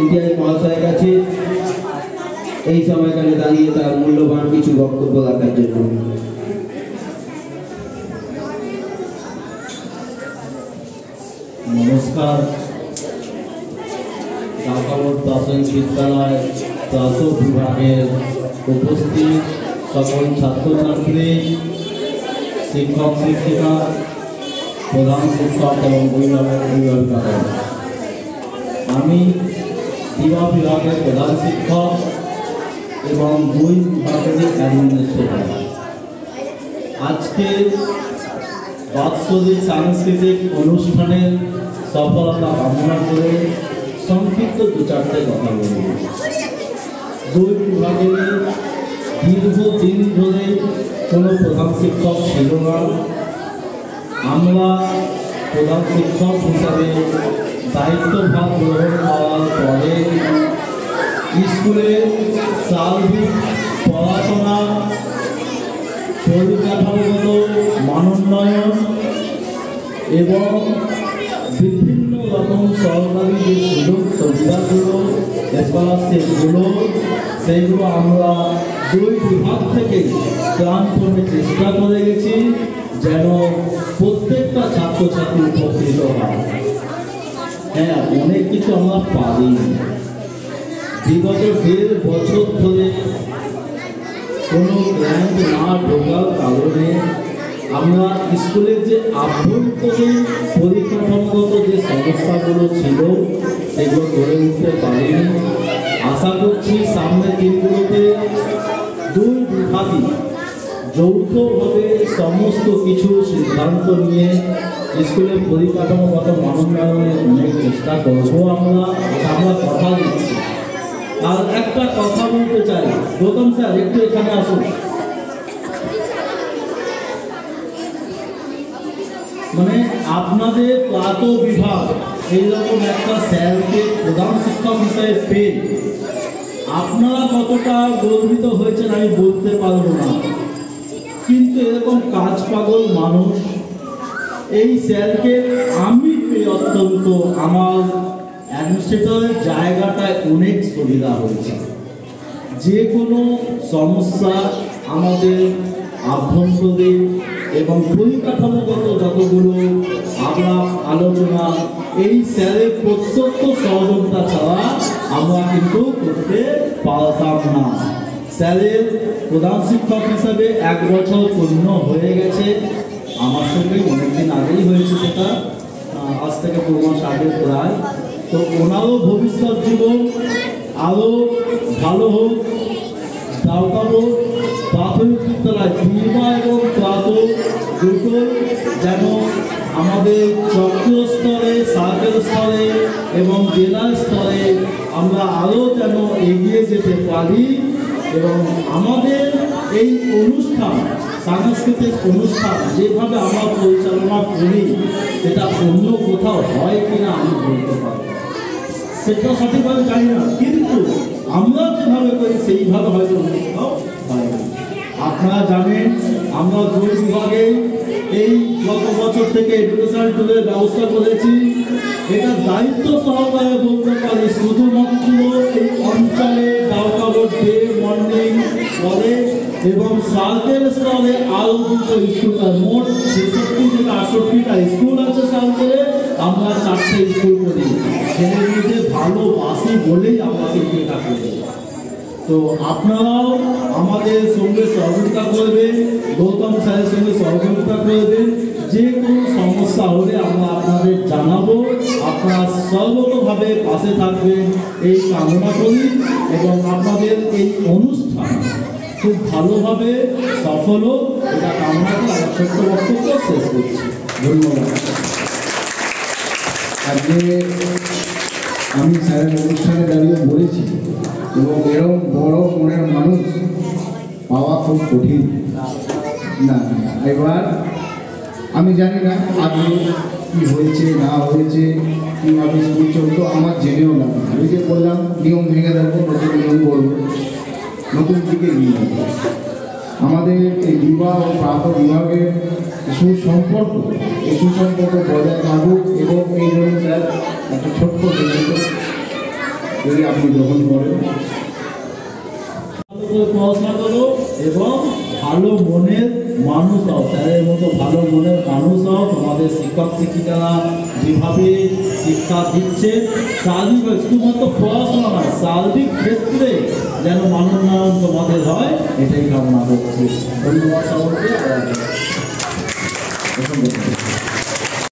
ইতিহাস মহাশয়ের কাছে এই সময়কালে দাঁড়িয়ে তার মূল্যবান কিছু বক্তব্য রাখার জন্য। নমস্কার। ঢাকাবোর্ড প্রাথমিক বিদ্যালয় প্রাথমিক বিভাগের উপস্থিত সকল ছাত্রছাত্রী, শিক্ষক শিক্ষিকা, প্রধান শিক্ষক এবং অভিভাবক, আমি দিবা বিভাগের প্রধান শিক্ষক এবং দুই বিভাগের অ্যাডমিনিস্ট্রেটর। আজকে বাৎসরিক সাংস্কৃতিক অনুষ্ঠানের সফলতা কামনা করে সংক্ষিপ্ত দু চারটে কথা বলব। দুই বিভাগের দীর্ঘদিন ধরে কোনো প্রধান শিক্ষক ছিল না। আমরা প্রধান শিক্ষক হিসাবে দায়িত্বভার গ্রহণ করার পরে স্কুলে সার্বিক পড়াশোনা, পরিকাঠামোগত মানোন্নয়ন এবং বিভিন্ন রকম সরকারি যে সুযোগ সুবিধাগুলো, স্কলারশিপগুলো, সেইগুলো আমরা দুই বিভাগ থেকে প্রাণপণে চেষ্টা করে গেছি যেন প্রত্যেকটা ছাত্রছাত্রী উপকৃত হয়। হ্যাঁ, অনেক কিছু আমরা পারিনি। বিগত 1.5 বছর ধরে কোনো গ্র্যান্ট না ঢোকার কারণে আমরা স্কুলের যে আভ্যন্তরীণ পরিকাঠামোগত যে সমস্যাগুলো ছিল সেগুলো করে উঠতে পারিনি। আশা করছি সামনের দিনগুলোতে দুই বিভাগই যৌথভাবে সমস্ত কিছু সিদ্ধান্ত নিয়ে স্কুলের পরিকাঠামোগত মানোন্নয়নের অনেক চেষ্টা করবো। আমরা কথা দিচ্ছি। আর একটা কথা বলতে চাই, গৌতম স্যার একটু এখানে আসুন। মানে আপনাদের প্রাথমিক বিভাগ এইরকম একটা স্যারকে প্রধান শিক্ষক হিসেবে পেয়ে আপনারা কতটা গর্বিত হয়েছেন আমি বলতে পারবো না, কিন্তু এরকম কাজ পাগল মানুষ এই স্যারকে আমি পেয়ে অত্যন্ত আমার অ্যাডমিনিস্ট্রেটরের জায়গাটায় অনেক সুবিধা হয়েছে। যে কোনো সমস্যা আমাদের আভ্যন্তরীণ এবং পরিকাঠামোগত যতগুলো আমরা আলোচনা এই স্যারের প্রত্যক্ষ সহযোগিতা ছাড়া আমরা কিন্তু করতে পারতাম না। স্যারের প্রধান শিক্ষক হিসাবে 1 বছর পূর্ণ হয়ে গেছে। আমার সঙ্গে অনেকদিন আগেই হয়েছে, সেটা আজ থেকে 2 মাস আগে প্রায়। তো ওনারও ভবিষ্যৎ জীবন আরও ভালো হোক। ঢাকাবোর্ড প্রাথমিক বিদ্যালয় দিবা এবং প্রাথমিক দুটো যেন আমাদের চক্রীয় স্তরে, সার্কেল স্তরে এবং জেলা স্তরে আমরা আরও যেন এগিয়ে যেতে পারি এবং আমাদের এই অনুষ্ঠান, সাংস্কৃতিক অনুষ্ঠান যেভাবে আমরা পরিচালনা করি সেটা অন্য কোথাও হয় কিনা আমি বলতে পারবো, সেটা সঠিকভাবে জানি না, কিন্তু আমরা যেভাবে করি সেইভাবে হয়তো অন্য কোথাও হয় না। আপনারা জানেন আমরা দুই বিভাগে এই গত বছর থেকে এডুকেশনাল ট্যুরের ব্যবস্থা করেছি। এটা দায়িত্ব সহকারে বলতে পারি শুধুমাত্র এই অঞ্চলে ঢাকাবোর্ড ডে, মর্নিং, কলেজ এবং সার্কেল স্তরে আরও 2টো স্কুল, মোট 66 থেকে 68টা স্কুল আছে সার্কেলে। আমরা 4টে স্কুল করি। ছেলেমেয়েদের ভালোবাসি বলেই আমরা এটা করি। তো আপনারাও আমাদের সঙ্গে সহযোগিতা করবেন, গৌতম স্যারের সঙ্গে সহযোগিতা করবেন। যে কোনো সমস্যা হলে আমরা আপনাদের জানাবো, আপনারা সর্বতভাবে পাশে থাকবেন এই কামনা করি এবং আপনাদের এই অনুষ্ঠান খুব ভালোভাবে সফল হোক এটা কামনা করে আমার ছোট্ট বক্তব্য শেষ করছি। ধন্যবাদ। আজকে আমি স্যারের অনুষ্ঠানে দাঁড়িয়ে বলেছি এবং এরকম বড় মনের মানুষ পাওয়া খুব কঠিন না। এবার আমি জানি না আগে কী হয়েছে না হয়েছে, কীভাবে স্কুল চলতো আমার জেনেও না। আমি যে বললাম নিয়ম ভেঙে দেবো, নতুন নিয়ম করবো, নতুন দিকে নিয়ে যাবো। আমাদের এই দিবা ও প্রাথমিক বিভাগের সুসম্পর্ক বজায় থাকুক এবং এই জন্য স্যার একটা ছোট্ট যদি আপনি গ্রহণ করেন। পড়াশোনা করো এবং ভালো মনের মানুষ হও, স্যারের মতো ভালো মনের মানুষ হও। তোমাদের শিক্ষক শিক্ষিকারা যেভাবে শিক্ষা দিচ্ছে সার্বিক, শুধুমাত্র পড়াশোনা নয়, সার্বিক ক্ষেত্রে যেন মানোন্নয়ন তোমাদের হয়, এটাই কামনা করছি। ধন্যবাদ সকলকে।